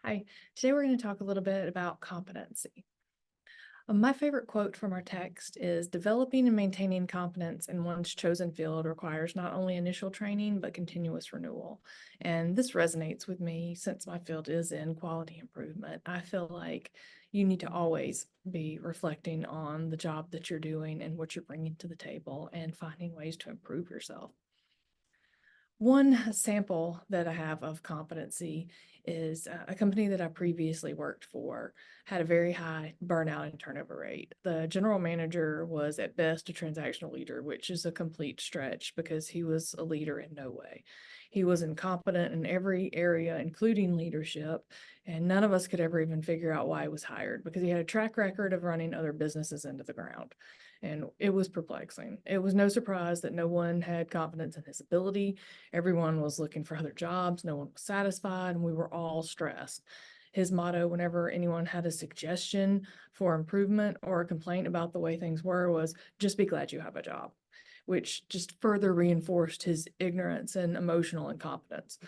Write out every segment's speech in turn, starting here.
Hi, today we're going to talk a little bit about competency. My favorite quote from our text is developing and maintaining competence in one's chosen field requires not only initial training, but continuous renewal. And this resonates with me since my field is in quality improvement. I feel like you need to always be reflecting on the job that you're doing and what you're bringing to the table and finding ways to improve yourself. One sample that I have of competency is a company that I previously worked for had a very high burnout and turnover rate. The general manager was at best a transactional leader, which is a complete stretch because he was a leader in no way. He was incompetent in every area, including leadership, and none of us could ever even figure out why he was hired because he had a track record of running other businesses into the ground. And it was perplexing. It was no surprise that no one had confidence in his ability. Everyone was looking for other jobs, no one was satisfied, and we were all stressed. His motto, whenever anyone had a suggestion for improvement or a complaint about the way things were, was just be glad you have a job, which just further reinforced his ignorance and emotional incompetence.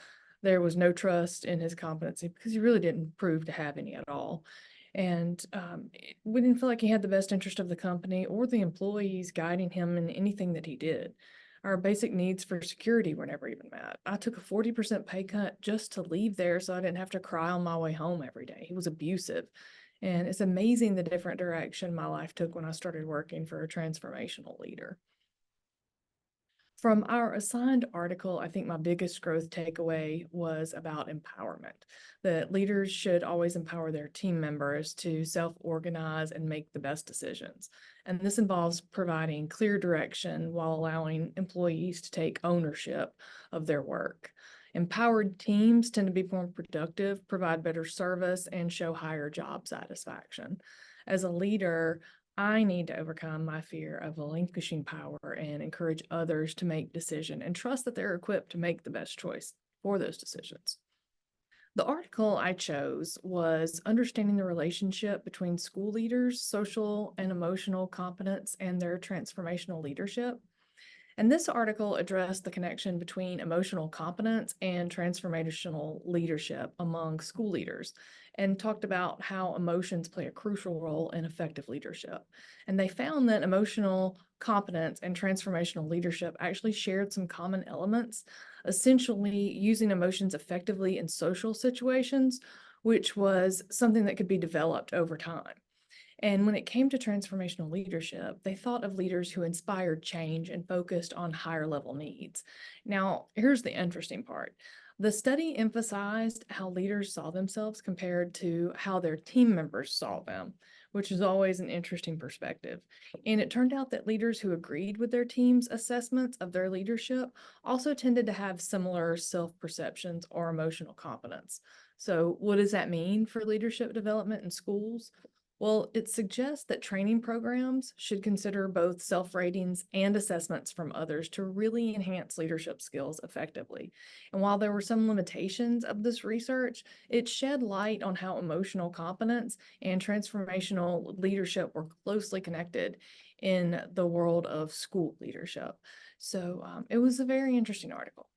There was no trust in his competency because he really didn't prove to have any at all. And we didn't feel like he had the best interest of the company or the employees guiding him in anything that he did. Our basic needs for security were never even met. I took a 40% pay cut just to leave there so I didn't have to cry on my way home every day. He was abusive. And it's amazing the different direction my life took when I started working for a transformational leader. From our assigned article, I think my biggest growth takeaway was about empowerment, that leaders should always empower their team members to self-organize and make the best decisions. And this involves providing clear direction while allowing employees to take ownership of their work. Empowered teams tend to be more productive, provide better service, and show higher job satisfaction. As a leader, I need to overcome my fear of relinquishing power and encourage others to make decisions and trust that they're equipped to make the best choice for those decisions. The article I chose was Understanding the Relationship Between School Leaders, Social and Emotional Competence, and Their Transformational Leadership. And this article addressed the connection between emotional competence and transformational leadership among school leaders and talked about how emotions play a crucial role in effective leadership. And they found that emotional competence and transformational leadership actually shared some common elements, essentially using emotions effectively in social situations, which was something that could be developed over time. And when it came to transformational leadership, they thought of leaders who inspired change and focused on higher level needs. Now, here's the interesting part. The study emphasized how leaders saw themselves compared to how their team members saw them, which is always an interesting perspective. And it turned out that leaders who agreed with their team's assessments of their leadership also tended to have similar self-perceptions or emotional competence. So what does that mean for leadership development in schools? Well, it suggests that training programs should consider both self-ratings and assessments from others to really enhance leadership skills effectively. And while there were some limitations of this research, it shed light on how emotional competence and transformational leadership were closely connected in the world of school leadership. So it was a very interesting article.